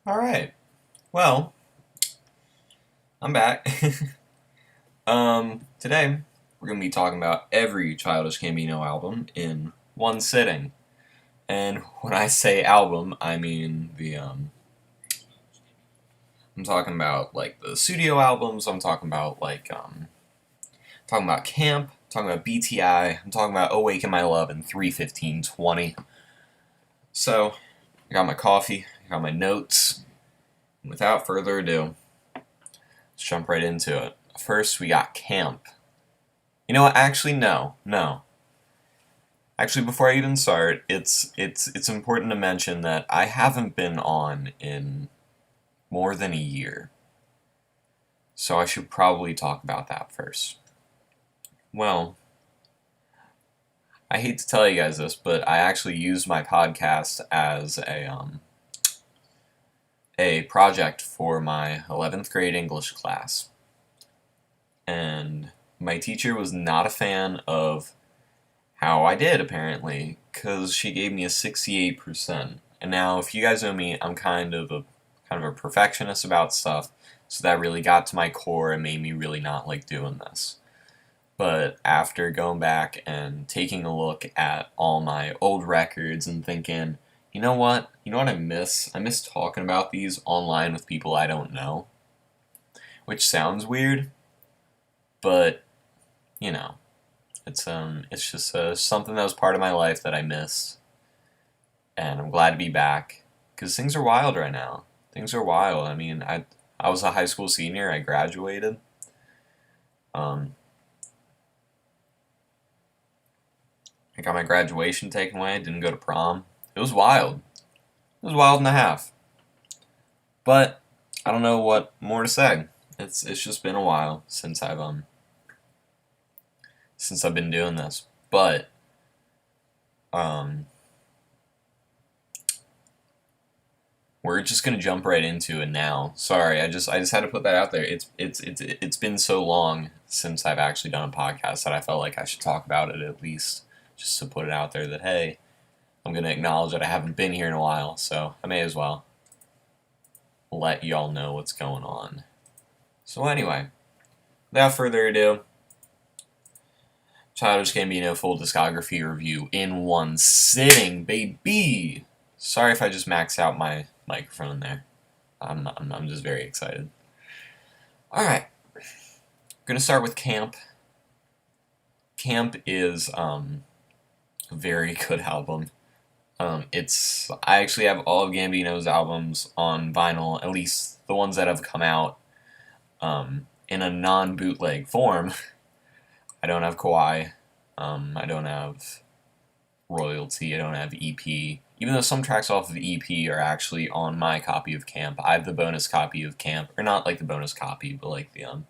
Alright, well, I'm back. Today we're going to be talking about every Childish Gambino album in one sitting. And when I say album, I mean I'm talking about, like, the studio albums, I'm talking about, talking about Camp, talking about BTI, I'm talking about Awaken My Love and 3:15:20. So, I got my coffee, I got my notes, and without further ado, let's jump right into it. First, we got Camp. You know what? Actually, no. Actually, before I even start, it's important to mention that I haven't been on in more than a year, so I should probably talk about that first. Well, I hate to tell you guys this, but I actually used my podcast as a project for my 11th grade English class, and my teacher was not a fan of how I did, apparently, because she gave me a 68%. And now, if you guys know me, I'm kind of a perfectionist about stuff, so that really got to my core and made me really not like doing this. But after going back and taking a look at all my old records and thinking, you know what? You know what I miss? I miss talking about these online with people I don't know. Which sounds weird, but you know, it's just something that was part of my life that I missed, and I'm glad to be back because things are wild right now. Things are wild. I mean, I was a high school senior. I graduated. Um, I got my graduation taken away. I didn't go to prom. It was wild. It was wild and a half. But I don't know what more to say. It's just been a while since I've been doing this. But um, we're just gonna jump right into it now. Sorry, I just had to put that out there. It's been so long since I've actually done a podcast that I felt like I should talk about it at least, just to put it out there that hey, I'm gonna acknowledge that I haven't been here in a while, so I may as well let y'all know what's going on. So anyway, without further ado, Childish Gambino full discography review in one sitting, baby. Sorry if I just maxed out my microphone there. I'm just very excited. Alright, gonna start with Camp. Camp is a very good album. I actually have all of Gambino's albums on vinyl, at least the ones that have come out in a non-bootleg form. I don't have Kawaii. I don't have Royalty. I don't have EP. Even though some tracks off of the EP are actually on my copy of Camp, I have the bonus copy of Camp, or not like the bonus copy, but like the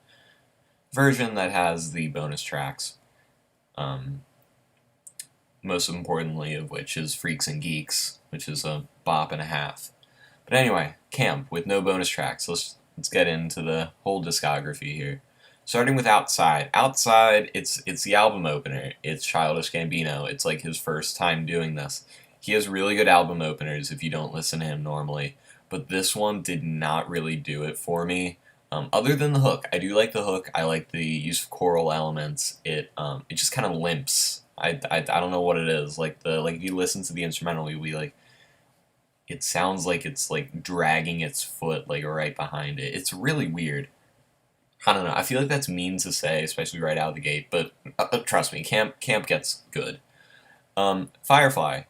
version that has the bonus tracks. Um, Most importantly of which is Freaks and Geeks, which is a bop and a half. But anyway, Camp with no bonus tracks. Let's get into the whole discography here. Starting with Outside. Outside, it's the album opener. It's Childish Gambino. It's like his first time doing this. He has really good album openers if you don't listen to him normally, but this one did not really do it for me. Other than the hook, I do like the hook. I like the use of choral elements. It just kind of limps. I don't know what it is. Like if you listen to the instrumental, we like it sounds like it's like dragging its foot like right behind it. It's really weird. I don't know. I feel like that's mean to say, especially right out of the gate. But trust me, Camp gets good. Firefly.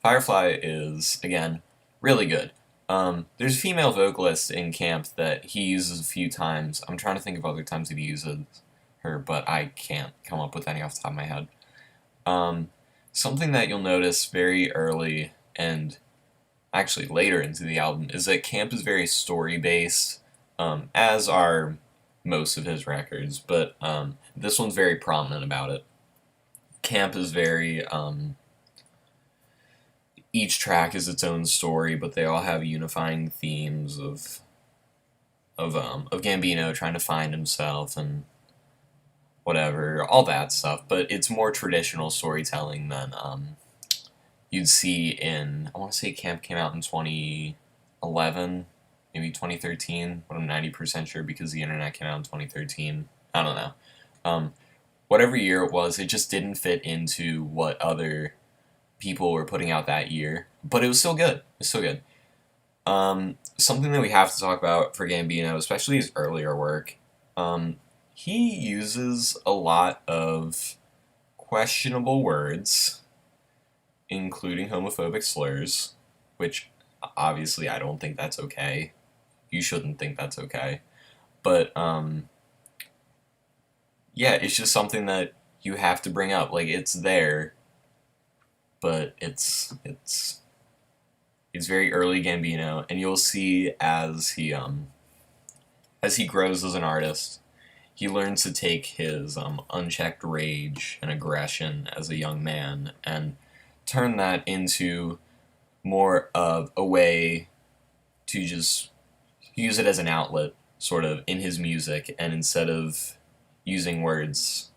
Firefly is again really good. There's a female vocalist in Camp that he uses a few times. I'm trying to think of other times that he uses her, but I can't come up with any off the top of my head. Um, Something that you'll notice very early and actually later into the album is that Camp is very story based, as are most of his records, but this one's very prominent about it. Camp is very each track is its own story, but they all have unifying themes of Gambino trying to find himself and whatever, all that stuff. But it's more traditional storytelling than you'd see in, I want to say Camp came out in 2011. maybe 2013, but I'm 90% sure because the internet came out in 2013. I don't know. Whatever year it was, it just didn't fit into what other people were putting out that year, but it was still good. It's still good. Something that we have to talk about for Gambino, especially his earlier work, he uses a lot of questionable words, including homophobic slurs, which obviously I don't think that's okay. You shouldn't think that's okay. But, yeah, it's just something that you have to bring up. Like, it's there, but it's very early Gambino, and you'll see as he grows as an artist, he learns to take his unchecked rage and aggression as a young man and turn that into more of a way to just use it as an outlet, sort of, in his music, and instead of using words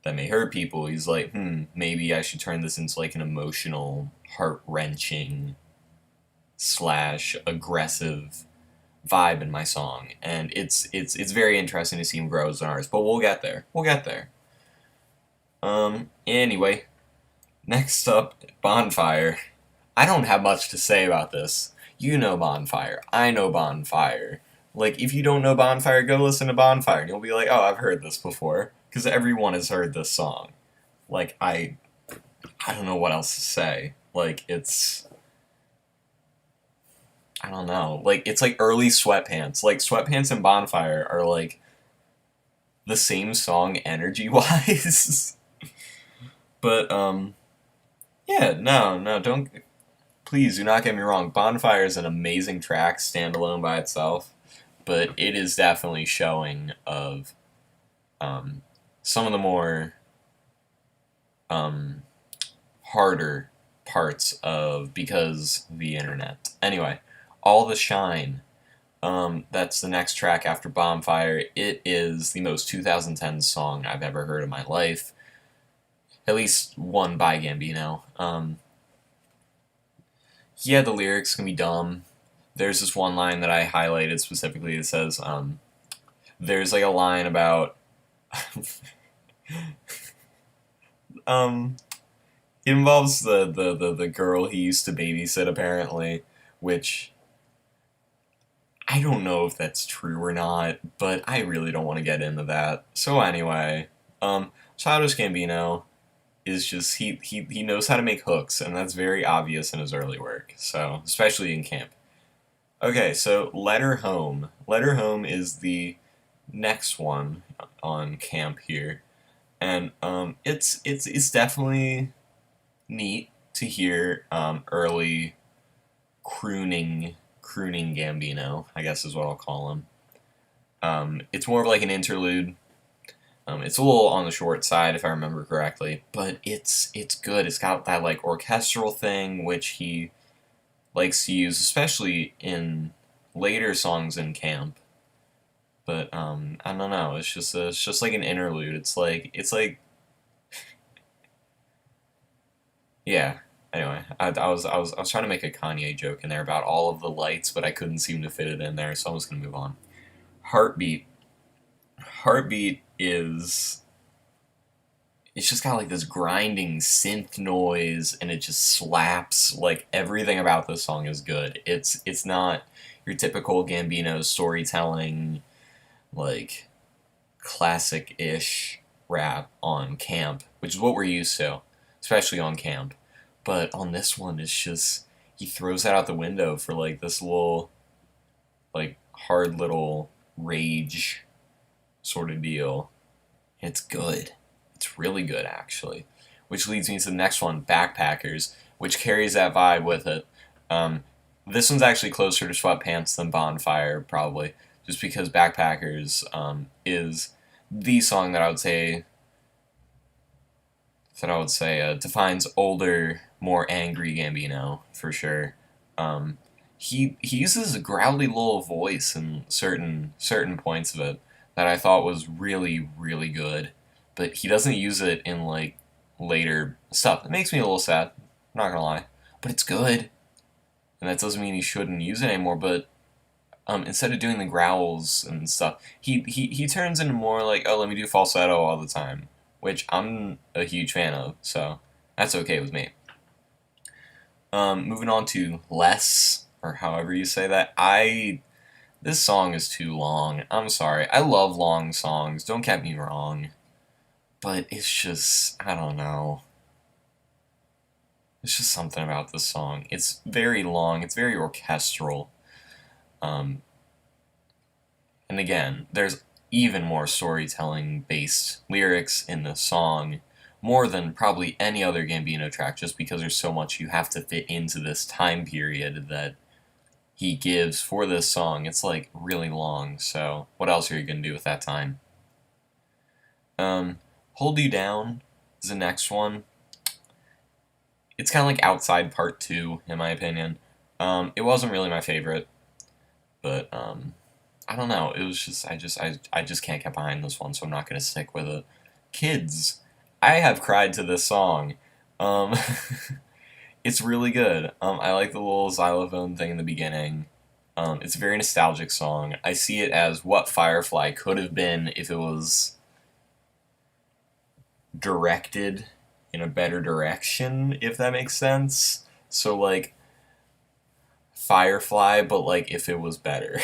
that may hurt people, he's like, maybe I should turn this into like an emotional, heart-wrenching / aggressive vibe in my song, and it's very interesting to see him grow as an artist, but we'll get there. Anyway, next up, Bonfire. I don't have much to say about this. You know Bonfire. I know Bonfire. Like, if you don't know Bonfire, go listen to Bonfire, and you'll be like, oh, I've heard this before, because everyone has heard this song. Like, I don't know what else to say. Like, I don't know. Like, it's like early Sweatpants. Like, Sweatpants and Bonfire are, like, the same song energy-wise. But, yeah, no, don't... Please, do not get me wrong. Bonfire is an amazing track, standalone by itself. But it is definitely showing of, some of the more, harder parts of Because the Internet. Anyway, All the Shine. That's the next track after Bonfire. It is the most 2010 song I've ever heard in my life. At least one by Gambino. Yeah, the lyrics can be dumb. There's this one line that I highlighted specifically that says, there's like a line about, it involves the girl he used to babysit, apparently, which I don't know if that's true or not, but I really don't want to get into that. So anyway, Childish Gambino is just, he knows how to make hooks, and that's very obvious in his early work, so, especially in camp. Okay, so Letter Home. Letter Home is the next one on camp here, and it's definitely neat to hear early crooning Gambino, I guess is what I'll call him. It's more of like an interlude. It's a little on the short side, if I remember correctly, but it's good. It's got that like orchestral thing, which he likes to use, especially in later songs in camp. But I don't know. It's just like an interlude. It's like yeah. Anyway, I was trying to make a Kanye joke in there about all of the lights, but I couldn't seem to fit it in there, so I'm just gonna move on. Heartbeat. Heartbeat is, it's just got like this grinding synth noise, and it just slaps. Like, everything about this song is good. It's not your typical Gambino storytelling, like, classic-ish rap on camp, which is what we're used to, especially on camp. But on this one, it's just, he throws that out the window for like this little, like, hard little rage sort of deal. It's good. It's really good, actually. Which leads me to the next one, Backpackers, which carries that vibe with it. This one's actually closer to Sweatpants than Bonfire, probably, just because Backpackers is the song that I would say defines older, more angry Gambino, for sure. He uses a growly little voice in certain points of it that I thought was really, really good, but he doesn't use it in, like, later stuff. It makes me a little sad, I'm not gonna lie, but it's good, and that doesn't mean he shouldn't use it anymore, but instead of doing the growls and stuff, he turns into more like, oh, let me do falsetto all the time, which I'm a huge fan of, so that's okay with me. Moving on to Less, or however you say that, this song is too long. I'm sorry. I love long songs, don't get me wrong, but it's just, I don't know. It's just something about this song. It's very long, it's very orchestral. Um, and again, there's even more storytelling based lyrics in the song, more than probably any other Gambino track, just because there's so much you have to fit into this time period that he gives for this song. It's like really long, so what else are you gonna do with that time? Hold You Down is the next one. It's kind of like Outside Part 2, in my opinion. It wasn't really my favorite, but I don't know. It was just I just can't get behind this one, so I'm not gonna stick with it. Kids, I have cried to this song. Um, it's really good. I like the little xylophone thing in the beginning. It's a very nostalgic song. I see it as what Firefly could have been if it was directed in a better direction, if that makes sense. So like Firefly, but like if it was better.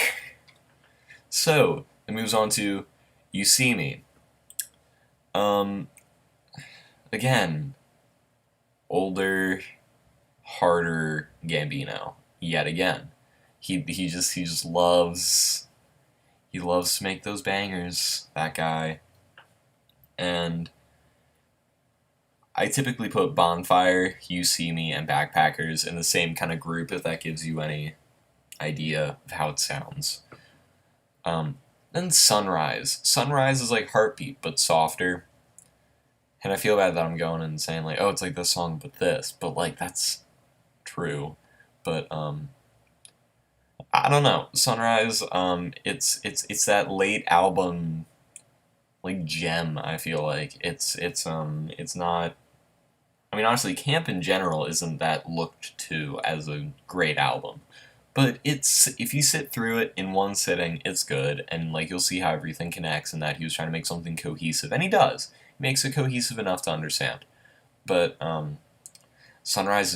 So it moves on to You See Me. Um, again, older, harder Gambino yet again. He just loves to make those bangers, that guy. And I typically put Bonfire, You See Me, and Backpackers in the same kind of group, if that gives you any idea of how it sounds. Then Sunrise. Sunrise is like Heartbeat, but softer. And I feel bad that I'm going and saying like, oh, it's like this song, but this. But like, that's true. But I don't know. Sunrise. It's that late album like gem. I feel like it's not. I mean, honestly, Camp in general isn't that looked to as a great album. But it's if you sit through it in one sitting, it's good, and like you'll see how everything connects, and that he was trying to make something cohesive, and he does. He makes it cohesive enough to understand. But Sunrise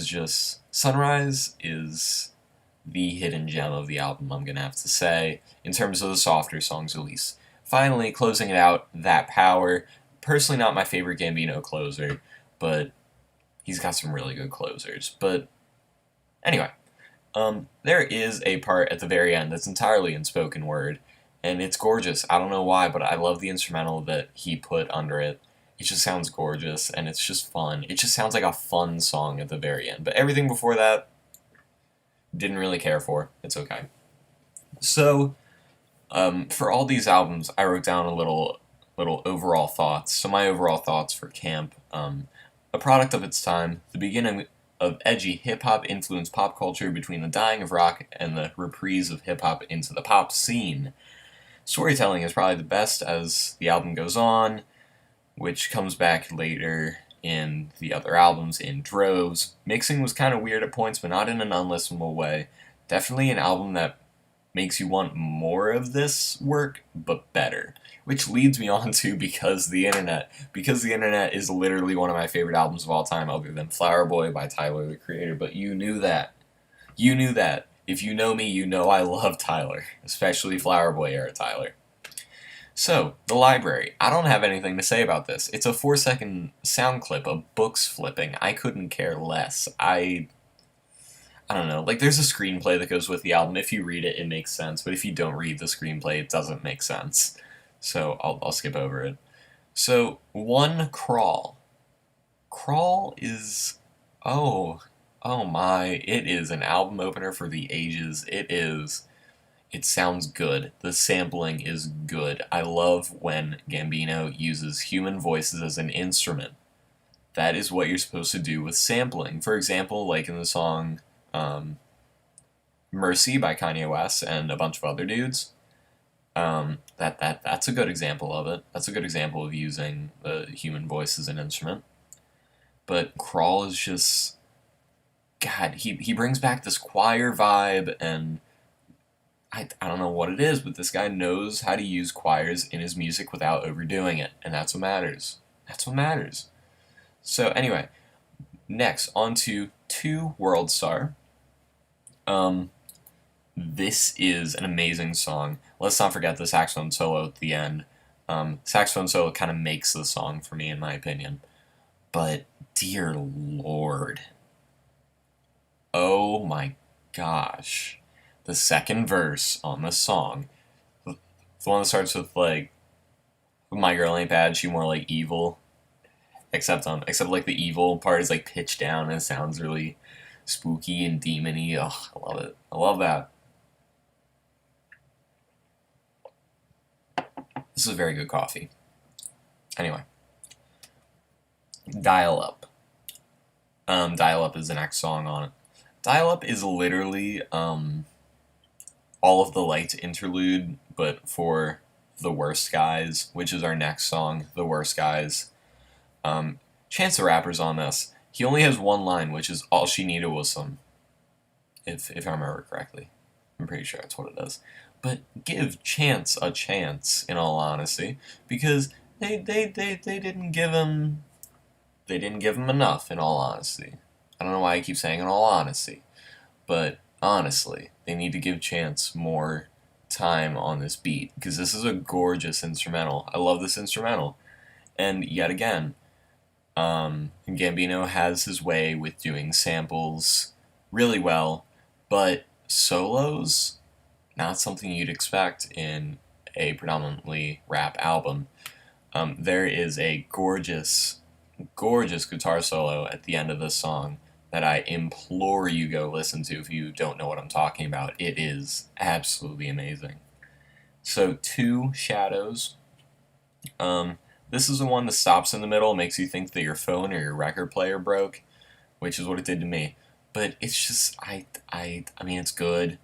is the hidden gem of the album. I'm gonna have to say, in terms of the softer songs, at least. Finally, closing it out, That Power. Personally, not my favorite Gambino closer, but he's got some really good closers. But anyway. There is a part at the very end that's entirely in spoken word, and it's gorgeous. I don't know why, but I love the instrumental that he put under it. It just sounds gorgeous, and it's just fun. It just sounds like a fun song at the very end. But everything before that, didn't really care for. It's okay. So, for all these albums, I wrote down a little overall thoughts. So my overall thoughts for Camp, a product of its time, the beginning of edgy hip-hop influenced pop culture between the dying of rock and the reprise of hip-hop into the pop scene. Storytelling is probably the best as the album goes on, which comes back later in the other albums in droves. Mixing was kind of weird at points, but not in an unlistenable way. Definitely an album that makes you want more of this work, but better. Which leads me on to Because the Internet. Because the Internet is literally one of my favorite albums of all time, other than Flower Boy by Tyler, the Creator. But you knew that. You knew that. If you know me, you know I love Tyler. Especially Flower Boy era Tyler. So, The Library. I don't have anything to say about this. It's a 4-second sound clip of books flipping. I couldn't care less. I don't know. Like, there's a screenplay that goes with the album. If you read it, it makes sense. But if you don't read the screenplay, it doesn't make sense. So I'll skip over it. So, one, Crawl. Crawl is, oh my, it is an album opener for the ages. It sounds good. The sampling is good. I love when Gambino uses human voices as an instrument. That is what you're supposed to do with sampling. For example, like in the song Mercy by Kanye West and a bunch of other dudes. That's a good example of it. That's a good example of using the human voice as an instrument. But Crawl is just, God, he brings back this choir vibe, and I don't know what it is, but this guy knows how to use choirs in his music without overdoing it, and that's what matters. That's what matters. So anyway, next on to 2 World Star. Um, this is an amazing song. Let's not forget the saxophone solo at the end. Saxophone solo kind of makes the song for me, in my opinion. But dear Lord, oh my gosh, the second verse on the song, the one that starts with like, "My girl ain't bad, she more like evil." Except like the evil part is like pitched down and it sounds really spooky and demony. Oh, I love it. I love that. This is very good coffee. Anyway, Dial Up. Dial Up is the next song on it. Dial Up is literally all of the Lights interlude, but for The Worst Guys, which is our next song, The Worst Guys. Chance the Rapper's on this. He only has one line, which is "All she needed was some," if I remember correctly. I'm pretty sure that's what it is. But give Chance a chance, in all honesty, because they didn't give him enough, in all honesty. I don't know why I keep saying in all honesty, but honestly, they need to give Chance more time on this beat, because this is a gorgeous instrumental. I love this instrumental. And yet again, Gambino has his way with doing samples really well, but solos, not something you'd expect in a predominantly rap album. There is a gorgeous, gorgeous guitar solo at the end of this song that I implore you go listen to if you don't know what I'm talking about. It is absolutely amazing. So, 2 Shadows. This is the one that stops in the middle, makes you think that your phone or your record player broke, which is what it did to me. But it's just, I mean, it's good.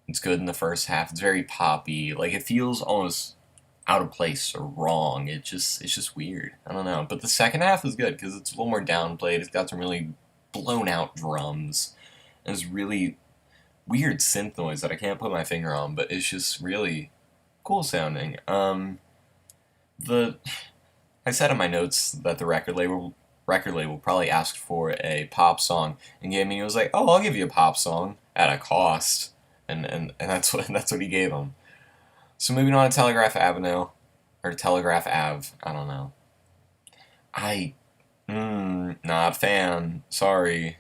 It's good in the first half. It's very poppy. Like, it feels almost out of place or wrong. It's just weird. I don't know. But the second half is good because it's a little more downplayed. It's got some really blown out drums. And it's really weird synth noise that I can't put my finger on, but it's just really cool sounding. I said in my notes that the record label probably asked for a pop song, and Gambino was like, "Oh, I'll give you a pop song at a cost," and that's what he gave him. So moving on to Telegraph Avenue, or Telegraph Ave, I don't know. Not a fan. Sorry.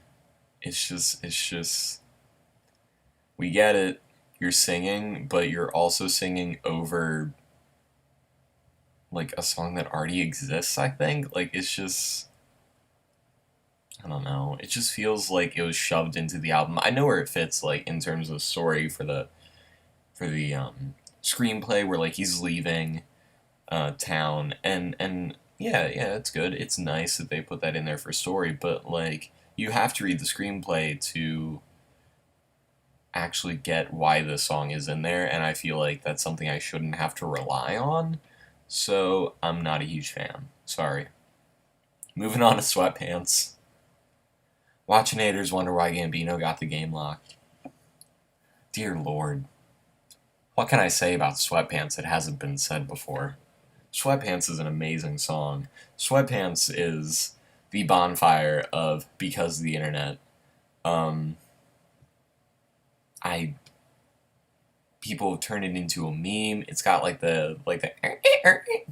It's just we get it. You're singing, but you're also singing over like a song that already exists, I think. Like, it's just, I don't know. It just feels like it was shoved into the album. I know where it fits, like, in terms of story for the screenplay, where like he's leaving town, and yeah, it's good. It's nice that they put that in there for story, but like you have to read the screenplay to actually get why the song is in there, and I feel like that's something I shouldn't have to rely on. So I'm not a huge fan. Sorry. Moving on to Sweatpants. Watching haters wonder why Gambino got the game locked. Dear Lord. What can I say about Sweatpants that hasn't been said before? Sweatpants is an amazing song. Sweatpants is the Bonfire of Because of the Internet. People have turned it into a meme. It's got like the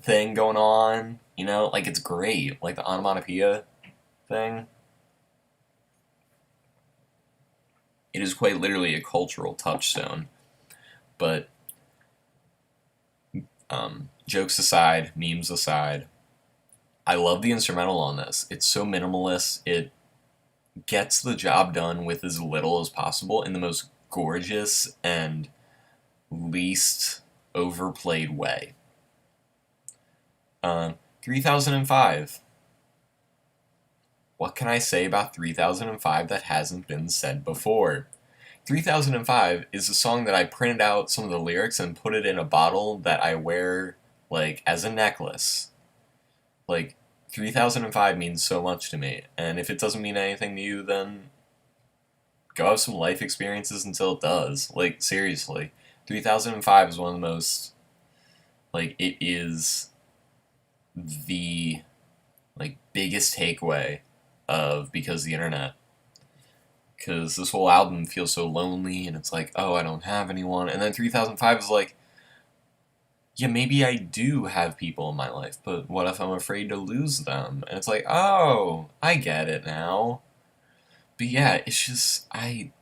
thing going on, you know, like it's great, like the onomatopoeia thing. It is quite literally a cultural touchstone. But jokes aside, memes aside, I love the instrumental on this. It's so minimalist. It gets the job done with as little as possible in the most gorgeous and least overplayed way. 3005. What can I say about 3005 that hasn't been said before? 3005 is a song that I printed out some of the lyrics and put it in a bottle that I wear, like, as a necklace. Like, 3005 means so much to me, and if it doesn't mean anything to you, then go have some life experiences until it does. Like, seriously. 3005 is one of the most, like, it is the, like, biggest takeaway of Because the Internet. Because this whole album feels so lonely, and it's like, oh, I don't have anyone. And then 3005 is like, yeah, maybe I do have people in my life, but what if I'm afraid to lose them? And it's like, oh, I get it now. But yeah, it's just, I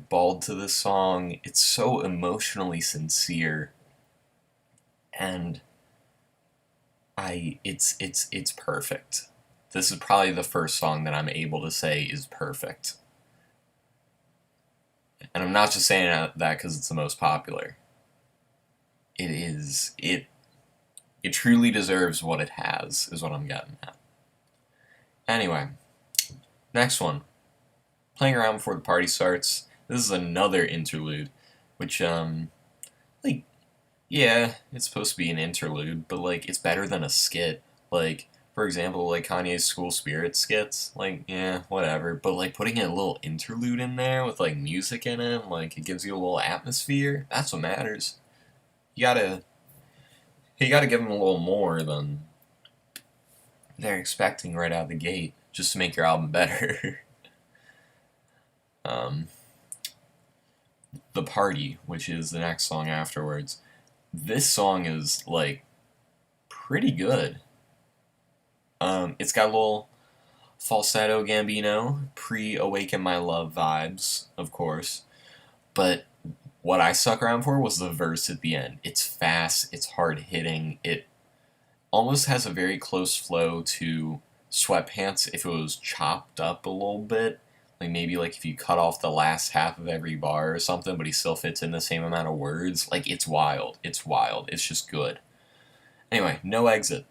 bawled to this song. It's so emotionally sincere, and it's perfect. This is probably the first song that I'm able to say is perfect. And I'm not just saying that because it's the most popular. It truly deserves what it has, is what I'm getting at. Anyway, next one. Playing Around Before the Party Starts. This is another interlude, which, like, yeah, it's supposed to be an interlude, but, like, it's better than a skit. Like, for example, like, Kanye's School Spirit skits, like, yeah, whatever, but, like, putting a little interlude in there with, like, music in it, like, it gives you a little atmosphere, that's what matters. You gotta give them a little more than they're expecting right out of the gate, just to make your album better. The Party, which is the next song afterwards. This song is, like, pretty good. It's got a little falsetto Gambino, pre-Awaken My Love vibes, of course. But what I stuck around for was the verse at the end. It's fast, it's hard-hitting, it almost has a very close flow to Sweatpants if it was chopped up a little bit. Like, maybe, like, if you cut off the last half of every bar or something, but he still fits in the same amount of words. Like, it's wild. It's wild. It's just good. Anyway, No Exit.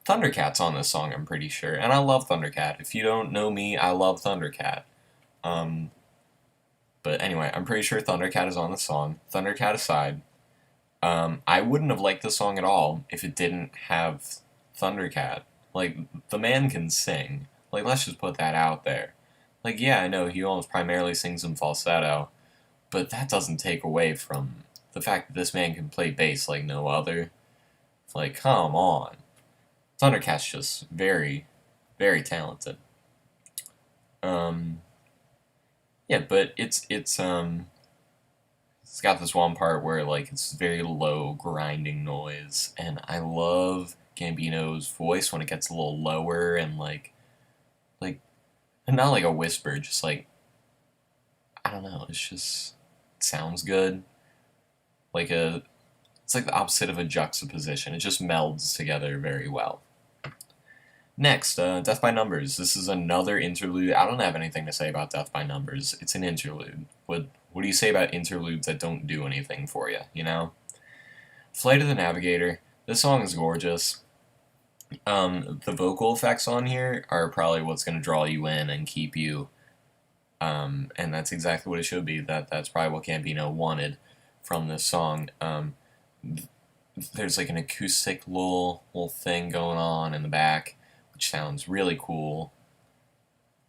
Thundercat's on this song, I'm pretty sure. And I love Thundercat. If you don't know me, I love Thundercat. But anyway, I'm pretty sure Thundercat is on the song. Thundercat aside, I wouldn't have liked the song at all if it didn't have Thundercat. Like, the man can sing. Like, let's just put that out there. Like, yeah, I know he almost primarily sings in falsetto, but that doesn't take away from the fact that this man can play bass like no other. Like, come on. Thundercat's just very, very talented. Yeah, but it's got this one part where, like, it's very low grinding noise, and I love Gambino's voice when it gets a little lower and and not like a whisper, just like, I don't know, it sounds good. It's like the opposite of a juxtaposition. It just melds together very well. Next, Death by Numbers. This is another interlude. I don't have anything to say about Death by Numbers. It's an interlude. What do you say about interludes that don't do anything for you, you know? Flight of the Navigator. This song is gorgeous. The vocal effects on here are probably what's going to draw you in and keep you, and that's exactly what it should be. That's probably what Gambino wanted from this song. There's like an acoustic little thing going on in the back, which sounds really cool.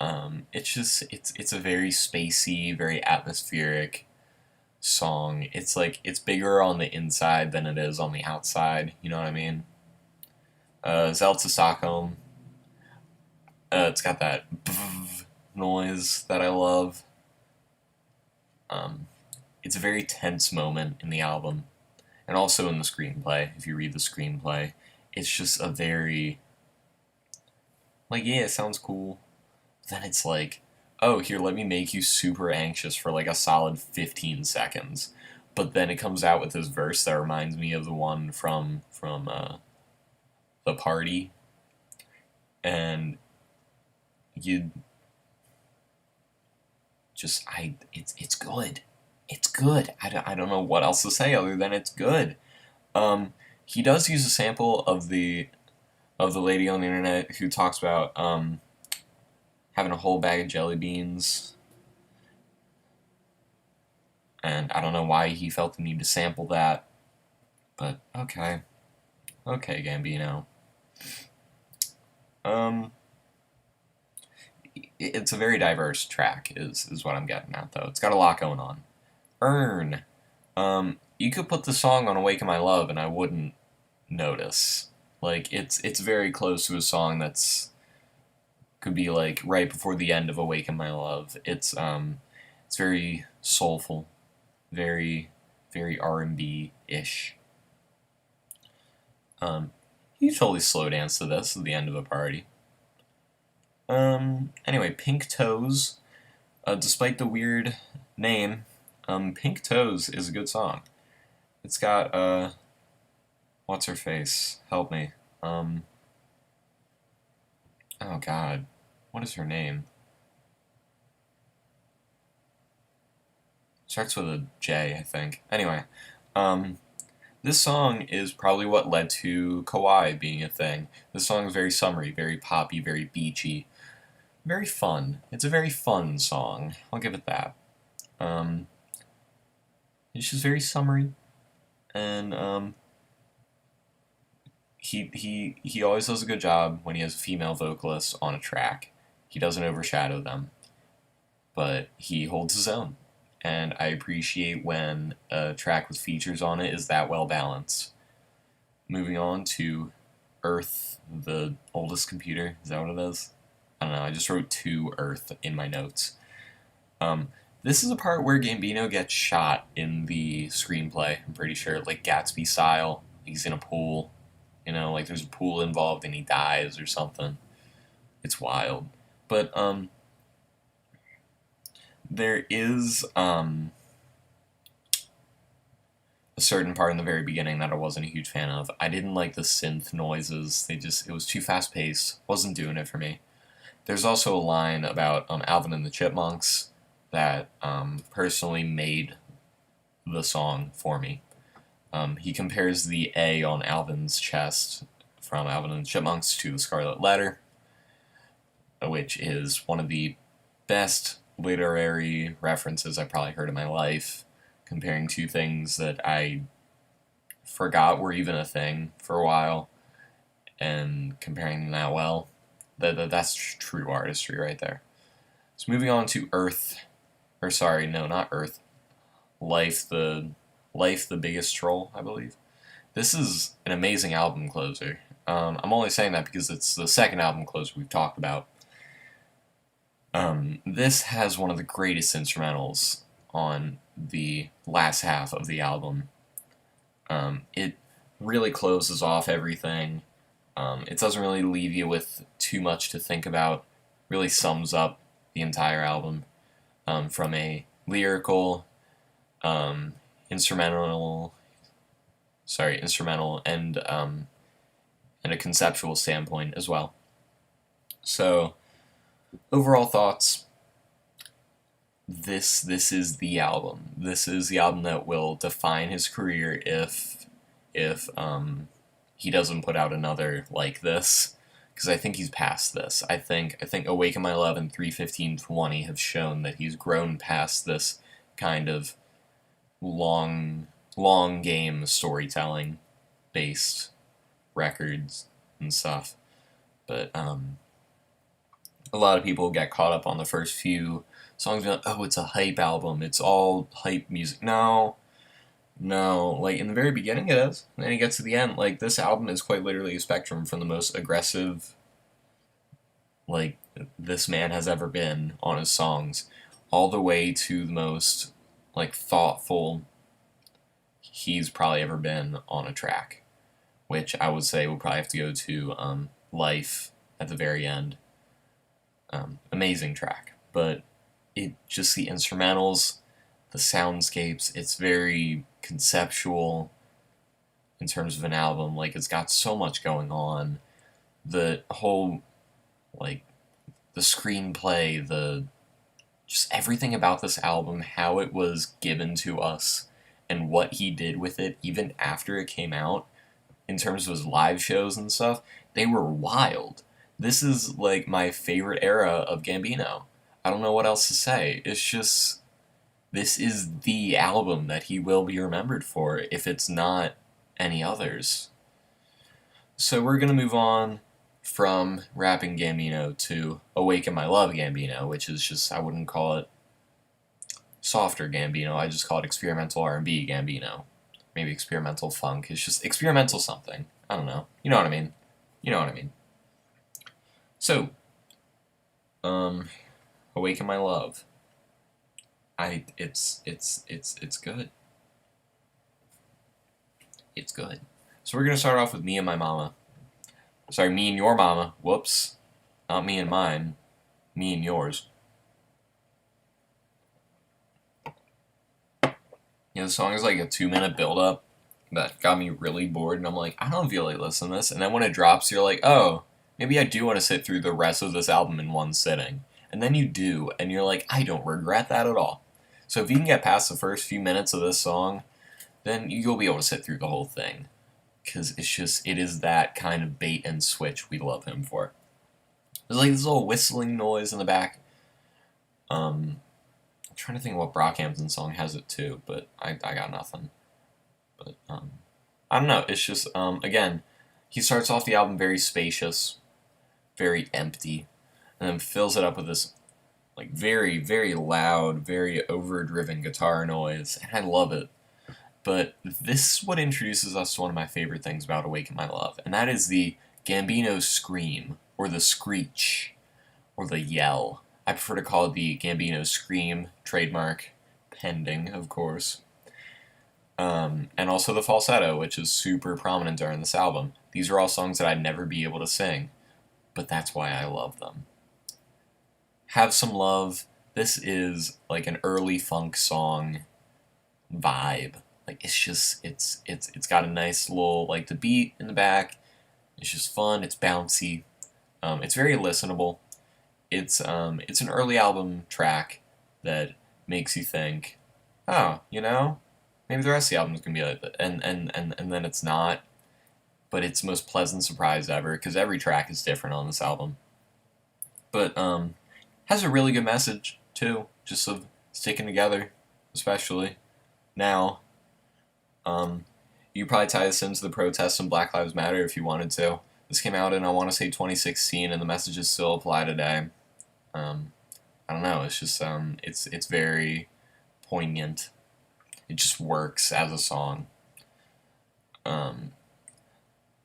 It's a very spacey, very atmospheric song. It's like, it's bigger on the inside than it is on the outside, you know what I mean? Zelda Stockholm. It's got that noise that I love. It's a very tense moment in the album, and also in the screenplay. If you read the screenplay, it's just a very, like, yeah, it sounds cool. Then it's like, oh, here, let me make you super anxious for like a solid 15 seconds. But then it comes out with this verse that reminds me of the one from The Party, and you just, it's good. It's good. I don't know what else to say other than it's good. He does use a sample of the lady on the internet who talks about having a whole bag of jelly beans, and I don't know why he felt the need to sample that, but okay, Gambino. It's a very diverse track, is what I'm getting at, though. It's got a lot going on. Earn. You could put the song on Awaken My Love and I wouldn't notice. Like, it's very close to a song that's could be like right before the end of Awaken My Love. It's very soulful, very very R&B ish. You totally slow dance to this at the end of a party. Anyway, Pink Toes. Despite the weird name, Pink Toes is a good song. It's got what's her face? Help me. Oh God, what is her name? Starts with a J, I think. Anyway, this song is probably what led to Kawaii being a thing. This song is very summery, very poppy, very beachy, very fun. It's a very fun song. I'll give it that. Um, it's just very summery, and he always does a good job when he has a female vocalist on a track. He doesn't overshadow them, but he holds his own. And I appreciate when a track with features on it is that well balanced. Moving on to Earth, the oldest computer. Is that what it is? I don't know. I just wrote to Earth in my notes. This is a part where Gambino gets shot in the screenplay. I'm pretty sure, like Gatsby style. He's in a pool. You know, like there's a pool involved and he dies or something. It's wild. But there is a certain part in the very beginning that I wasn't a huge fan of. I didn't like the synth noises. It was too fast paced. Wasn't doing it for me. There's also a line about Alvin and the Chipmunks that personally made the song for me. He compares the A on Alvin's chest from Alvin and the Chipmunks to the Scarlet Letter, which is one of the best literary references I probably heard in my life, comparing two things that I forgot were even a thing for a while, and comparing them that well. That's true artistry right there. So moving on to Earth, or sorry, no, not Earth, Life the Biggest Troll, I believe. This is an amazing album closer. I'm only saying that because it's the second album closer we've talked about. This has one of the greatest instrumentals on the last half of the album. It really closes off everything. It doesn't really leave you with too much to think about. Really sums up the entire album from a lyrical, instrumental and a conceptual standpoint as well. So, overall thoughts. This is the album. This is the album that will define his career if he doesn't put out another like this, because I think he's past this. I think Awaken My Love and 3:15:20 have shown that he's grown past this kind of long game storytelling based records and stuff. But a lot of people get caught up on the first few songs, like, oh, it's a hype album, it's all hype music. No, like in the very beginning it is, and then you get to the end. Like, this album is quite literally a spectrum from the most aggressive, like, this man has ever been on his songs, all the way to the most, like, thoughtful he's probably ever been on a track, which I would say would probably have to go to Life at the very end. Amazing track, but it just, the instrumentals, the soundscapes, it's very conceptual in terms of an album. Like, it's got so much going on. The whole, like, the screenplay, just everything about this album, how it was given to us, and what he did with it, even after it came out, in terms of his live shows and stuff, they were wild. This is, like, my favorite era of Gambino. I don't know what else to say. It's just, this is the album that he will be remembered for, if it's not any others. So we're going to move on from rapping Gambino to Awaken My Love Gambino, which is just, I wouldn't call it softer Gambino. I just call it experimental R&B Gambino. Maybe experimental funk. It's just experimental something. I don't know. You know what I mean. You know what I mean. So, Awaken My Love. It's good. It's good. So we're gonna start off with Me and My Mama. Sorry, Me and Your Mama. Whoops. Not me and mine. Me and yours. The song is like a 2-minute build-up that got me really bored, and I'm like, I don't feel like listening to this. And then when it drops, you're like, oh, maybe I do want to sit through the rest of this album in one sitting. And then you do, and you're like, I don't regret that at all. So if you can get past the first few minutes of this song, then you'll be able to sit through the whole thing. Because it is that kind of bait and switch we love him for. There's like this little whistling noise in the back. I'm trying to think what Brockhampton song has it too, but I got nothing. But, I don't know, it's just, again, he starts off the album very spacious, very empty, and then fills it up with this, like, very, very loud, very overdriven guitar noise, and I love it. But this is what introduces us to one of my favorite things about Awaken My Love, and that is the Gambino Scream, or the screech, or the yell. I prefer to call it the Gambino Scream, trademark, pending, of course. And also the falsetto, which is super prominent during this album. These are all songs that I'd never be able to sing, but that's why I love them. Have Some Love. This is like an early funk song vibe. Like it's got a nice little, like, the beat in the back. It's just fun. It's bouncy. It's very listenable. It's an early album track that makes you think, oh, maybe the rest of the album is gonna be like that, and then it's not. But it's the most pleasant surprise ever, because every track is different on this album. But has a really good message too, just of sticking together, especially now. You probably tie this into the protests and Black Lives Matter if you wanted to. This came out in, I want to say, 2016, and the messages still apply today. I don't know. It's just it's very poignant. It just works as a song.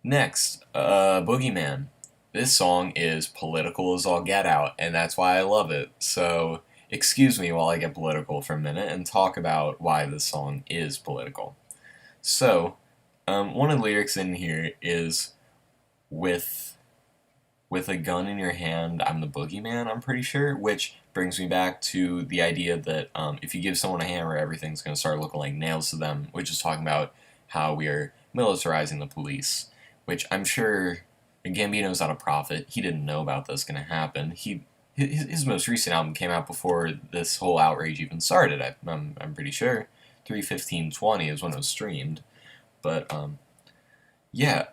Next, Boogeyman. This song is political as all get out, and that's why I love it. So excuse me while I get political for a minute and talk about why this song is political. So, one of the lyrics in here is, with a gun in your hand, I'm the boogeyman, I'm pretty sure, which brings me back to the idea that if you give someone a hammer, everything's going to start looking like nails to them, which is talking about how we are militarizing the police, which I'm sure Gambino's not a prophet. He didn't know about this going to happen. His most recent album came out before this whole outrage even started, I'm pretty sure. 3/15/20 is when it was streamed. But, yeah,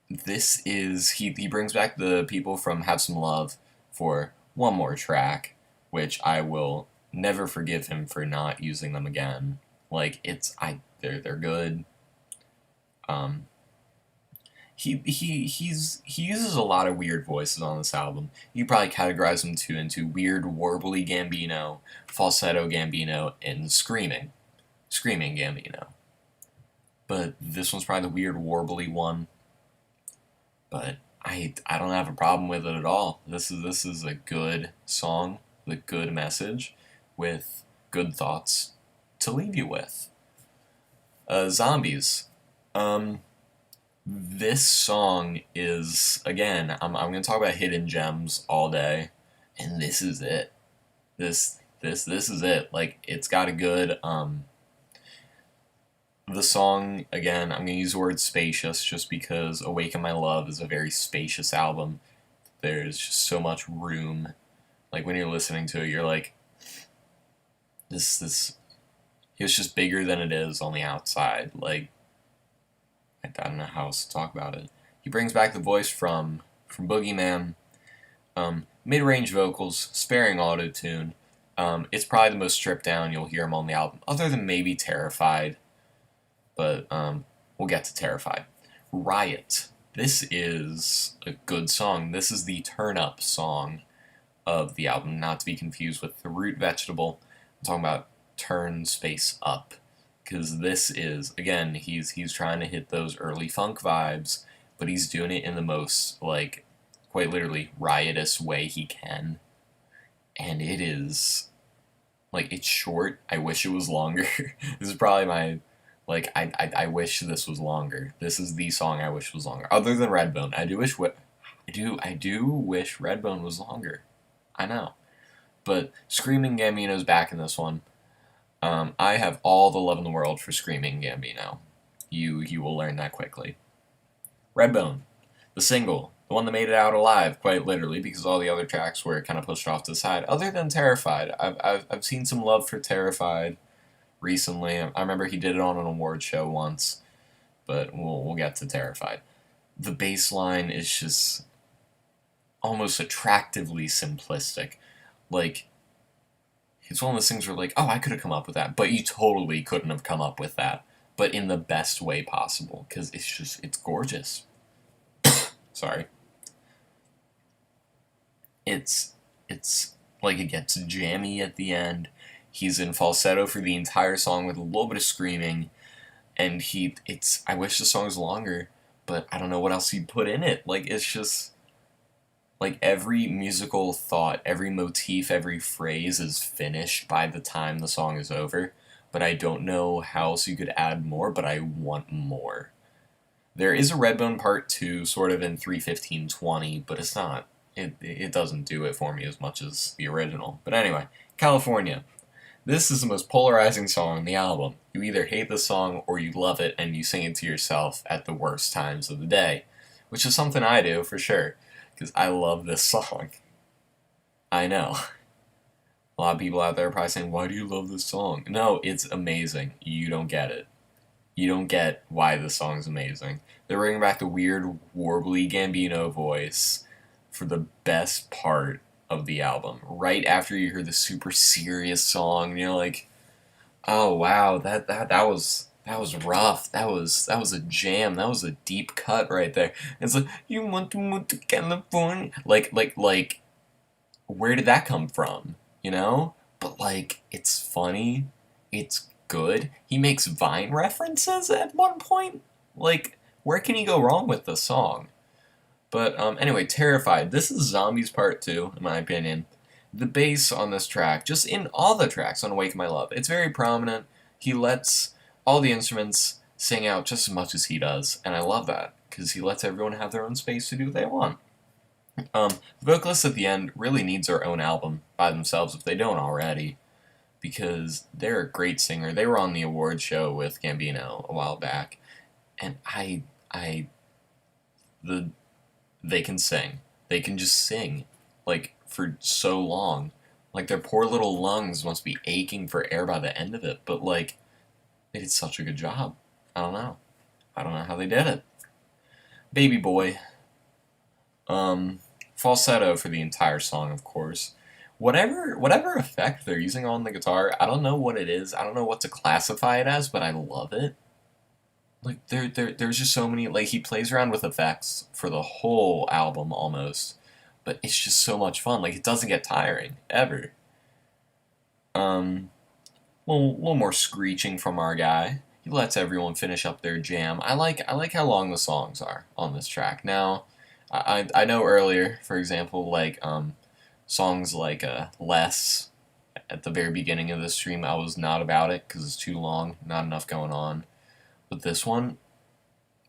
this is, he brings back the people from Have Some Love for one more track, which I will never forgive him for not using them again. Like, they're good. He uses a lot of weird voices on this album. You probably categorize them into weird, warbly Gambino, falsetto Gambino, and screaming Gambino. But this one's probably the weird, warbly one. But I don't have a problem with it at all. This is a good song with a good message, with good thoughts to leave you with. Zombies. This song is, again, I'm going to talk about hidden gems all day, and this is it. This is it. Like, it's got a good, the song, again, I'm going to use the word spacious just because Awaken My Love is a very spacious album. There's just so much room. Like, when you're listening to it, you're like, it's just bigger than it is on the outside. Like, I don't know how else to talk about it. He brings back the voice from Boogeyman. Mid-range vocals, sparing auto-tune. It's probably the most stripped down you'll hear him on the album, other than maybe Terrified. But we'll get to Terrified. Riot. This is a good song. This is the turn-up song of the album, not to be confused with The Root Vegetable. I'm talking about Turn Space Up. Because this is, again, he's trying to hit those early funk vibes, but he's doing it in the most, like, quite literally, riotous way he can. And it is, like, it's short. I wish it was longer. This is probably my, like, I wish this was longer. This is the song I wish was longer. Other than Redbone. I do wish Redbone was longer. I know. But Screaming Gambino's back in this one. I have all the love in the world for Screaming Gambino. You will learn that quickly. Redbone, the single, the one that made it out alive, quite literally, because all the other tracks were kind of pushed off to the side. Other than Terrified, I've seen some love for Terrified recently. I remember he did it on an award show once, but we'll get to Terrified. The bass line is just almost attractively simplistic. Like, it's one of those things where, like, oh, I could have come up with that, but you totally couldn't have come up with that, but in the best way possible, because it's gorgeous. Sorry. It's like, it gets jammy at the end. He's in falsetto for the entire song with a little bit of screaming, and I wish the song was longer, but I don't know what else he'd put in it. Like, it's just, like, every musical thought, every motif, every phrase is finished by the time the song is over, but I don't know how else you could add more, but I want more. There is a Redbone Part 2 sort of in 3:15:20, but it's not. It doesn't do it for me as much as the original. But anyway, California. This is the most polarizing song on the album. You either hate the song or you love it and you sing it to yourself at the worst times of the day, which is something I do for sure. Because I love this song. I know. A lot of people out there are probably saying, why do you love this song? No, it's amazing. You don't get it. You don't get why this song's amazing. They're bringing back the weird, warbly Gambino voice for the best part of the album. Right after you hear the super serious song, you're like, oh wow, that was rough. That was a jam. That was a deep cut right there. It's like, you want to move to California. Like, where did that come from? You know? But, like, it's funny. It's good. He makes Vine references at one point. Like, where can you go wrong with this song? But, anyway, Terrified. This is Zombies Part 2, in my opinion. The bass on this track, just in all the tracks on Awaken My Love, it's very prominent. He lets all the instruments sing out just as much as he does, and I love that, because he lets everyone have their own space to do what they want. The vocalist at the end really needs their own album by themselves if they don't already, because they're a great singer. They were on the award show with Gambino a while back, and they can sing. They can just sing, like, for so long. Like, their poor little lungs must be aching for air by the end of it, but, like, they did such a good job. I don't know. I don't know how they did it. Baby Boy. Falsetto for the entire song, of course. Whatever effect they're using on the guitar, I don't know what it is. I don't know what to classify it as, but I love it. Like, there's just so many, like, he plays around with effects for the whole album, almost. But it's just so much fun. Like, it doesn't get tiring, ever. Little more screeching from our guy. He lets everyone finish up their jam. I like how long the songs are on this track. Now, I know earlier, for example, like, songs like, Less, at the very beginning of the stream, I was not about it, because it's too long, not enough going on. But this one,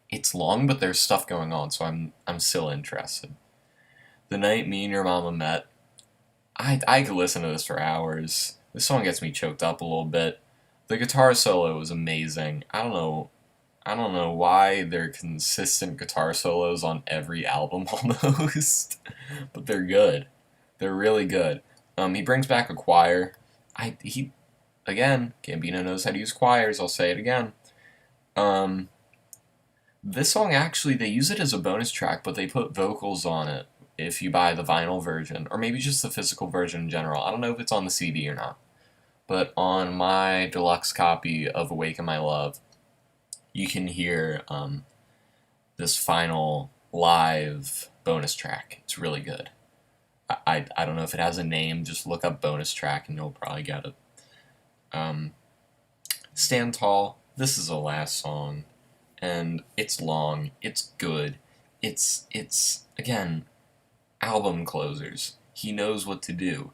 it's long, but there's stuff going on, so I'm still interested. The Night Me and Your Mama Met, I could listen to this for hours. This song gets me choked up a little bit. The guitar solo was amazing. I don't know why there are consistent guitar solos on every album almost, but they're good. They're really good. He brings back a choir. Again, Gambino knows how to use choirs. I'll say it again. This song, actually, they use it as a bonus track, but they put vocals on it if you buy the vinyl version, or maybe just the physical version in general. I don't know if it's on the CD or not. But on my deluxe copy of Awaken My Love, you can hear this final live bonus track. It's really good. I don't know if it has a name. Just look up bonus track and you'll probably get it. Um, Stand Tall, this is the last song, and it's long, it's good, it's again, album closers. He knows what to do.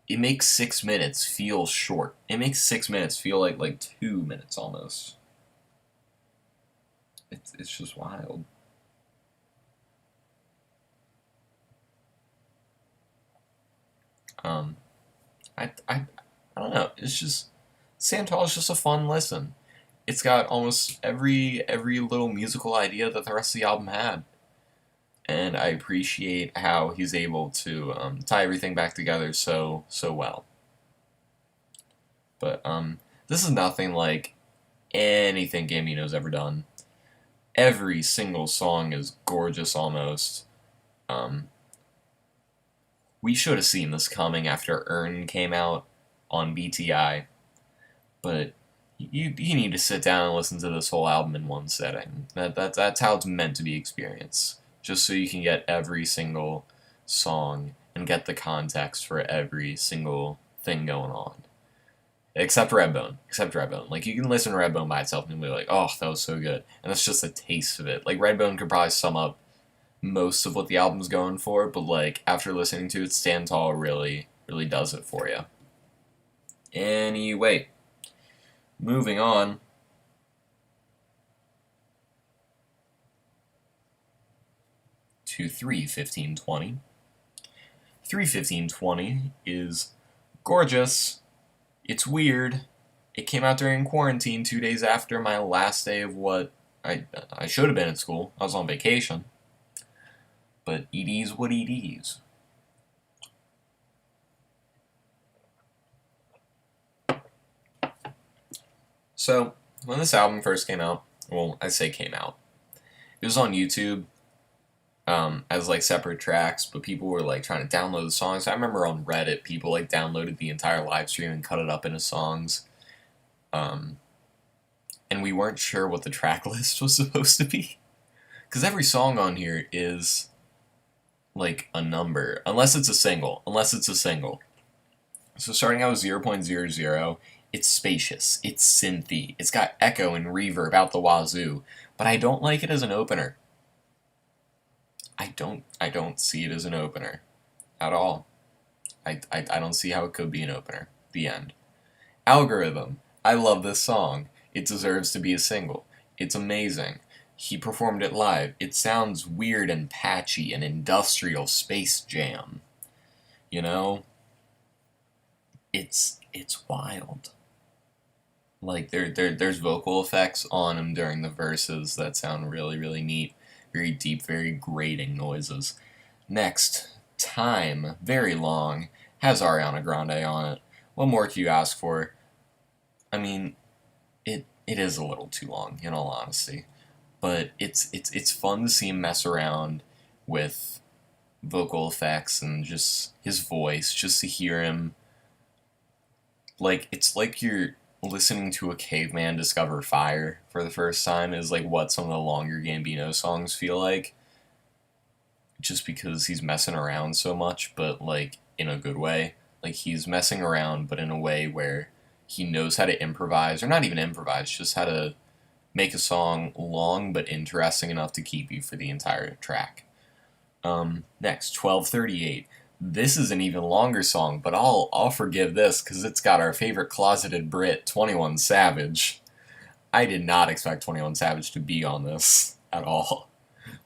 It makes 6 minutes feel short. It makes 6 minutes feel like 2 minutes almost. It's just wild. Um, I don't know. It's just Santal is just a fun listen. It's got almost every little musical idea that the rest of the album had, and I appreciate how he's able to tie everything back together so well. But this is nothing like anything Gambino's ever done. Every single song is gorgeous almost. Um, we should have seen this coming after Earn came out on BTI, but you need to sit down and listen to this whole album in one setting. That's how it's meant to be experienced. Just so you can get every single song and get the context for every single thing going on. Except Redbone. Except Redbone. Like, you can listen to Redbone by itself and be like, oh, that was so good. And that's just a taste of it. Like, Redbone could probably sum up most of what the album's going for, but, like, after listening to it, Stand Tall really does it for you. Anyway, moving on. To 3:15:20. 3:15:20 is gorgeous. It's weird. It came out during quarantine 2 days after my last day of what I should have been at school. I was on vacation. But it is what it is. So, when this album first came out, well, I say came out, it was on YouTube as like separate tracks, but people were like trying to download the songs. I remember on Reddit, people like downloaded the entire live stream and cut it up into songs. And we weren't sure what the track list was supposed to be. Because every song on here is like a number, unless it's a single. So starting out with 0.00, it's spacious, it's synthy, it's got echo and reverb out the wazoo, but I don't like it as an opener. I don't see it as an opener at all. I don't see how it could be an opener. The end. Algorithm. I love this song. It deserves to be a single. It's amazing. He performed it live. It sounds weird and patchy and industrial Space Jam. You know? It's wild. Like there's vocal effects on him during the verses that sound really neat. Very deep, very grating noises. Next, Time, very long, has Ariana Grande on it. What more can you ask for? I mean, it is a little too long, in all honesty. But it's fun to see him mess around with vocal effects and just his voice, just to hear him. Like, it's like you're listening to a caveman discover fire for the first time is like what some of the longer Gambino songs feel like. Just because he's messing around so much, but like in a good way. Like he's messing around, but in a way where he knows how to improvise, or not even improvise, just how to make a song long but interesting enough to keep you for the entire track. Next, 12:38. This is an even longer song, but I'll forgive this because it's got our favorite closeted Brit, 21 Savage. I did not expect 21 Savage to be on this at all.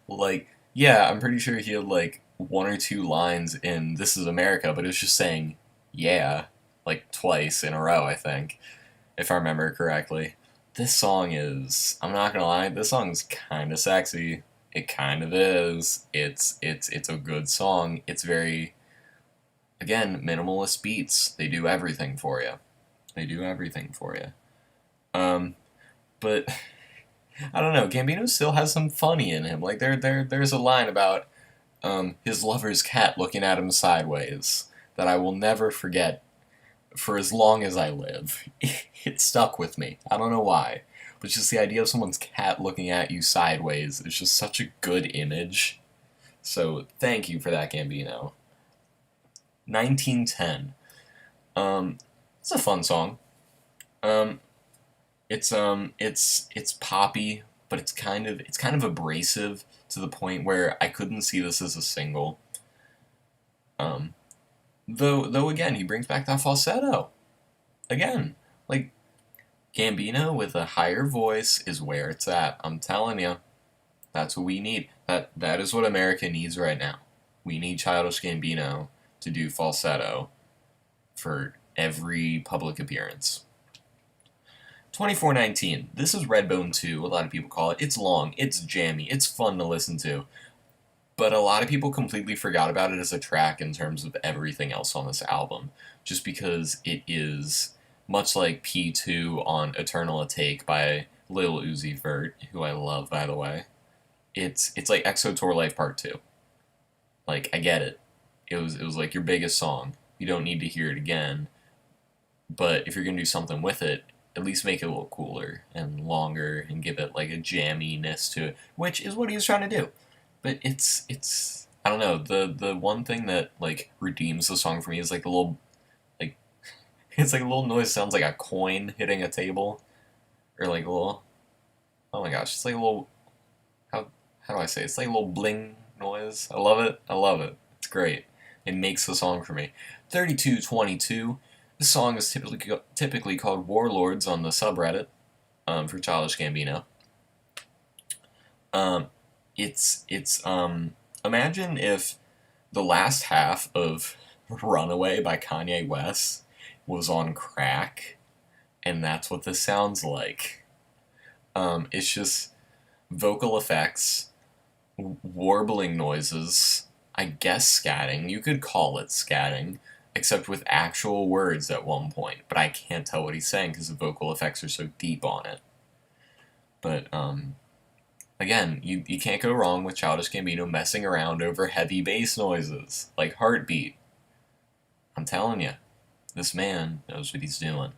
Like, yeah, I'm pretty sure he had like one or two lines in This Is America, but it was just saying, yeah, like twice in a row, I think, if I remember correctly. This song is, I'm not gonna lie, this song's kind of sexy. It kind of is. It's a good song. It's very, again, minimalist beats. They do everything for you. They do everything for you. But I don't know. Gambino still has some funny in him. Like there's a line about his lover's cat looking at him sideways that I will never forget for as long as I live. It stuck with me. I don't know why, but just the idea of someone's cat looking at you sideways is just such a good image. So thank you for that, Gambino. 1910. It's a fun song. Um, it's poppy, but it's kind of abrasive to the point where I couldn't see this as a single. Um, though again, he brings back that falsetto again. Like Gambino with a higher voice is where it's at. I'm telling you, that's what we need. That is what America needs right now. We need Childish Gambino to do falsetto for every public appearance. 2419. This is Redbone 2, a lot of people call it. It's long, it's jammy, it's fun to listen to. But a lot of people completely forgot about it as a track in terms of everything else on this album, just because it is much like P2 on Eternal Atake by Lil Uzi Vert, who I love, by the way. It's like EXO Tour Life Part 2. Like, I get it. It was like your biggest song. You don't need to hear it again. But if you're going to do something with it, at least make it a little cooler and longer and give it like a jamminess to it, which is what he was trying to do. But it's I don't know, the one thing that like redeems the song for me is like the little like it's like a little noise sounds like a coin hitting a table, or like a little, oh my gosh, it's like a little, how do I say it? It's like a little bling noise. I love it. I love it. It's great. It makes the song for me. 3222. This song is typically called Warlords on the subreddit for Childish Gambino. Um, it's imagine if the last half of Runaway by Kanye West was on crack, and that's what this sounds like. It's just vocal effects, warbling noises, I guess scatting. You could call it scatting, except with actual words at one point. But I can't tell what he's saying because the vocal effects are so deep on it. But again, you can't go wrong with Childish Gambino messing around over heavy bass noises like Heartbeat. I'm telling you, this man knows what he's doing.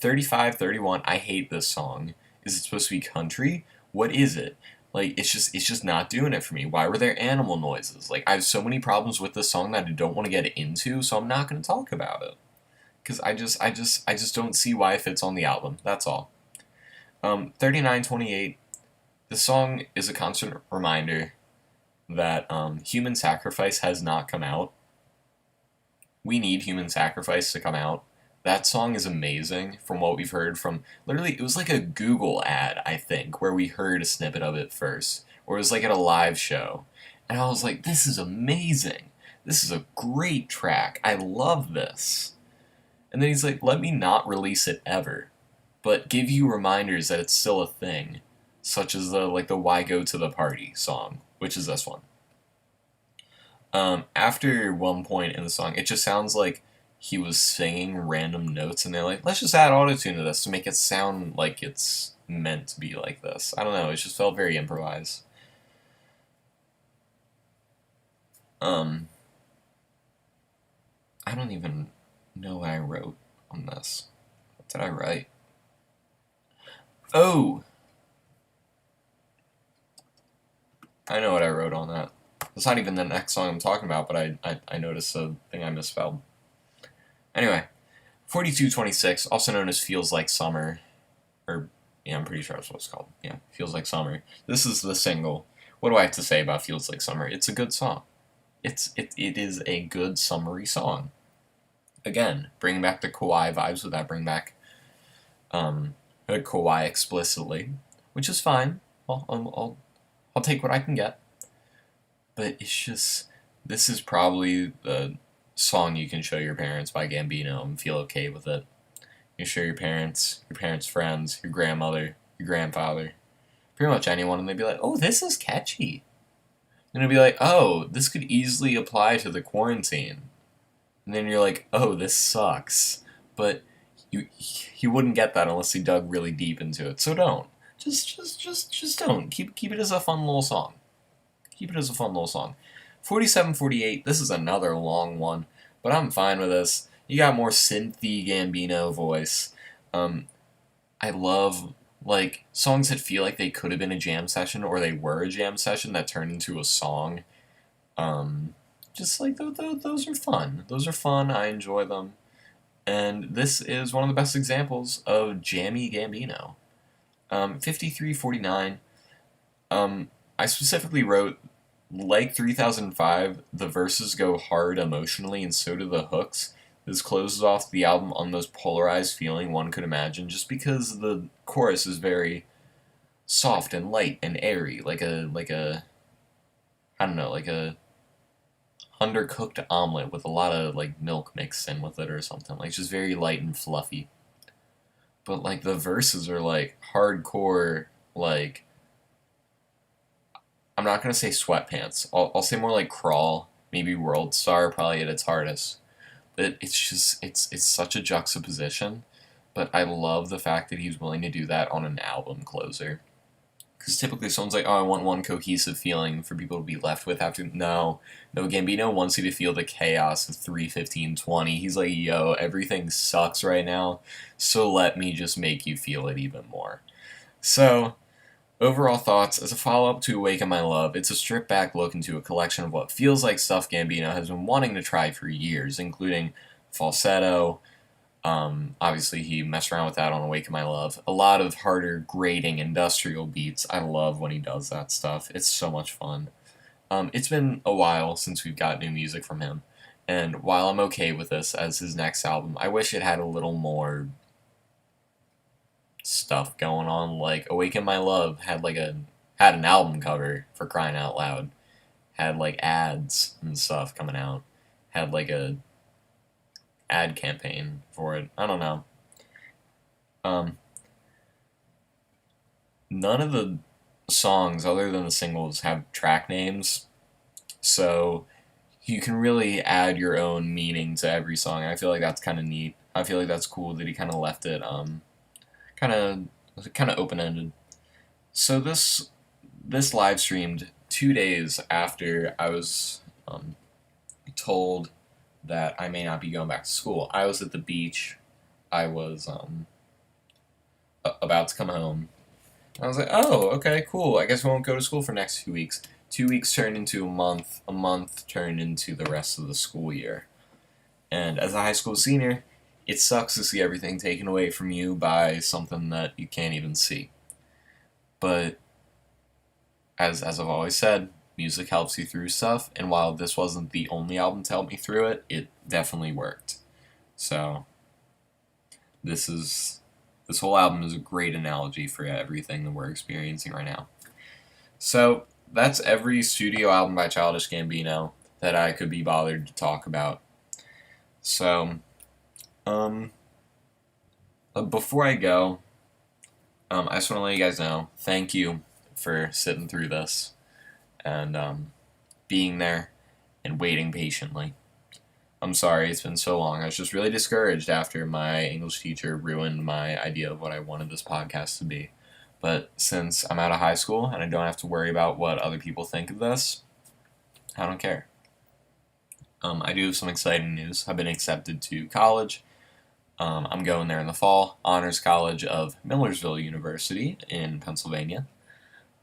3531. I hate this song. Is it supposed to be country? What is it? Like, it's just not doing it for me. Why were there animal noises? Like, I have so many problems with this song that I don't want to get into, so I'm not going to talk about it. Because I just don't see why it fits on the album. That's all. 3928. This song is a constant reminder that Human Sacrifice has not come out. We need Human Sacrifice to come out. That song is amazing from what we've heard from, literally, it was like a Google ad, I think, where we heard a snippet of it first. Or it was like at a live show. And I was like, this is amazing. This is a great track. I love this. And then he's like, let me not release it ever, but give you reminders that it's still a thing. Such as the Why Go to the Party song, which is this one. After one point in the song, it just sounds like he was singing random notes, and they're like, let's just add autotune to this to make it sound like it's meant to be like this. I don't know, it just felt very improvised. I don't even know what I wrote on this. What did I write? Oh! I know what I wrote on that. It's not even the next song I'm talking about, but I noticed a thing I misspelled. Anyway, 4226, also known as Feels Like Summer. Or, yeah, I'm pretty sure that's what it's called. Yeah, Feels Like Summer. This is the single. What do I have to say about Feels Like Summer? It's a good song. It is a good summery song. Again, bringing back the Kawaii vibes without bringing back Kawaii explicitly, which is fine. I'll take what I can get. But it's just, this is probably the song you can show your parents by Gambino and feel okay with it. You can show your parents' friends, your grandmother, your grandfather, pretty much anyone, and they'd be like, oh, this is catchy. And it'd be like, oh, this could easily apply to the quarantine. And then you're like, oh, this sucks. But you wouldn't get that unless you dug really deep into it. So don't. Just don't. Keep it as a fun little song. Keep it as a fun little song. 4748, this is another long one, but I'm fine with this. You got more synthy Gambino voice. I love, like, songs that feel like they could have been a jam session, or they were a jam session that turned into a song. Just like, those are fun. Those are fun, I enjoy them. And this is one of the best examples of jammy Gambino. 5349. I specifically wrote, like 3005, the verses go hard emotionally and so do the hooks. This closes off the album on the most polarized feeling one could imagine, just because the chorus is very soft and light and airy, like a I don't know, like a undercooked omelet with a lot of like milk mixed in with it or something. Like just very light and fluffy. But like the verses are like hardcore, like I'm not gonna say sweatpants. I'll say more like crawl, maybe world star, probably at its hardest. But it's such a juxtaposition. But I love the fact that he's willing to do that on an album closer. Because typically someone's like, oh, I want one cohesive feeling for people to be left with after. No. No, Gambino wants you to feel the chaos of 3:15:20. He's like, yo, everything sucks right now, so let me just make you feel it even more. So, overall thoughts, as a follow-up to Awaken My Love, it's a stripped-back look into a collection of what feels like stuff Gambino has been wanting to try for years, including falsetto. Obviously, he messed around with that on Awaken My Love. A lot of harder, grating, industrial beats. I love when he does that stuff. It's so much fun. It's been a while since we've got new music from him, and while I'm okay with this as his next album, I wish it had a little more stuff going on. Like Awaken My Love had an album cover, for crying out loud. Had like ads and stuff coming out. Had like a ad campaign for it. I don't know. Um, None of the songs, other than the singles, have track names, so you can really add your own meaning to every song. I feel like that's kind of neat. I feel like that's cool that he kind of left it kind of open ended. So this live streamed 2 days after I was told that I may not be going back to school. I was at the beach. I was about to come home. I was like, oh, okay, cool. I guess we won't go to school for next 2 weeks. 2 weeks turned into a month. A month turned into the rest of the school year. And as a high school senior, it sucks to see everything taken away from you by something that you can't even see. But as I've always said, music helps you through stuff, and while this wasn't the only album to help me through it, it definitely worked. So this whole album is a great analogy for everything that we're experiencing right now. So that's every studio album by Childish Gambino that I could be bothered to talk about. So, before I go, I just want to let you guys know, thank you for sitting through this and being there and waiting patiently. I'm sorry it's been so long. I was just really discouraged after my English teacher ruined my idea of what I wanted this podcast to be. But since I'm out of high school and I don't have to worry about what other people think of this, I don't care. I do have some exciting news. I've been accepted to college. I'm going there in the fall. Honors College of Millersville University in Pennsylvania.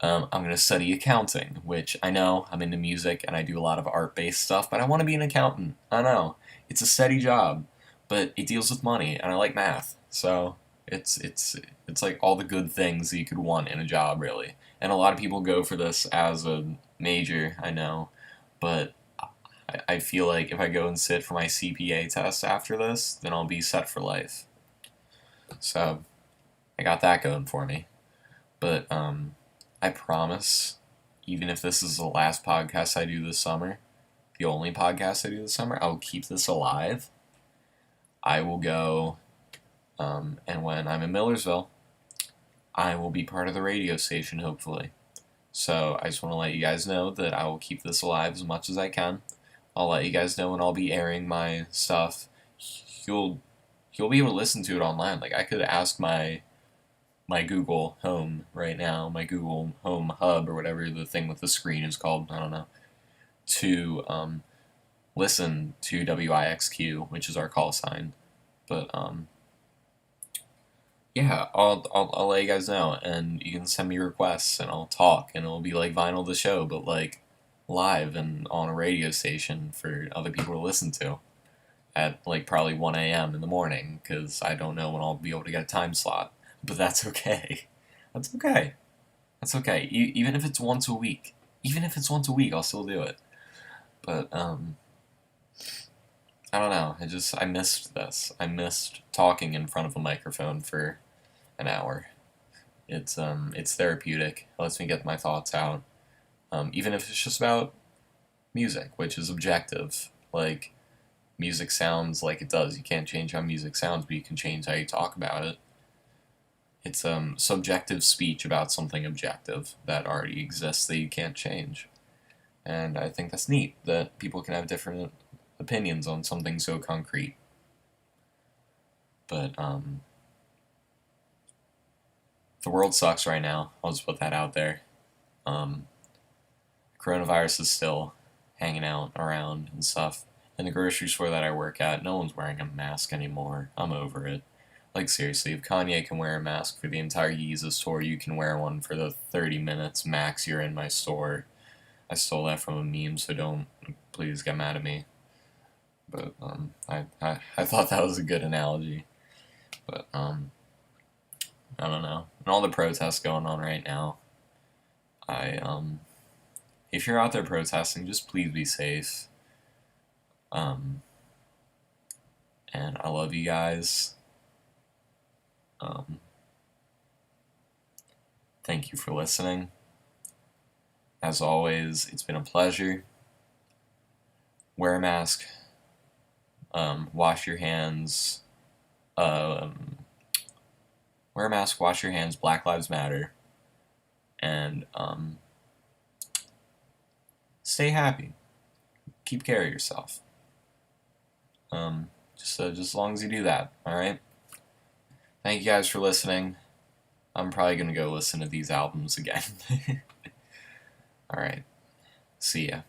I'm going to study accounting, which I know I'm into music and I do a lot of art-based stuff, but I want to be an accountant. I know. It's a steady job, but it deals with money, and I like math. So it's like all the good things that you could want in a job, really. And a lot of people go for this as a major, I know, but I feel like if I go and sit for my CPA test after this, then I'll be set for life. So I got that going for me. But I promise, even if this is the last podcast I do this summer, the only podcast I do this summer, I will keep this alive. I will go, and when I'm in Millersville, I will be part of the radio station, hopefully. So I just want to let you guys know that I will keep this alive as much as I can. I'll let you guys know when I'll be airing my stuff. You'll be able to listen to it online. Like, I could ask my Google Home right now, my Google Home Hub or whatever the thing with the screen is called, I don't know, to listen to WIXQ, which is our call sign. But yeah, I'll let you guys know, and you can send me requests, and I'll talk, and it'll be like Vinyl the Show, but like live and on a radio station for other people to listen to. at like probably 1 a.m. in the morning because I don't know when I'll be able to get a time slot. But that's okay. That's okay. That's okay. Even if it's once a week. Even if it's once a week, I'll still do it. But, I don't know. I missed this. I missed talking in front of a microphone for an hour. It's therapeutic. It lets me get my thoughts out. Even if it's just about music, which is objective. Like, music sounds like it does. You can't change how music sounds, but you can change how you talk about it. It's subjective speech about something objective that already exists that you can't change. And I think that's neat that people can have different opinions on something so concrete. But the world sucks right now. I'll just put that out there. Um, Coronavirus is still hanging out around and stuff. In the grocery store that I work at, no one's wearing a mask anymore. I'm over it. Like, seriously, if Kanye can wear a mask for the entire Yeezus tour, you can wear one for the 30 minutes max you're in my store. I stole that from a meme, so don't please get mad at me. But, I thought that was a good analogy. But, I don't know. And all the protests going on right now, if you're out there protesting, just please be safe. And I love you guys. Thank you for listening. As always, it's been a pleasure. Wear a mask. Wash your hands. Wear a mask, wash your hands, Black Lives Matter. And, stay happy. Keep care of yourself. Just as long as you do that, alright? Thank you guys for listening. I'm probably gonna go listen to these albums again. Alright. See ya.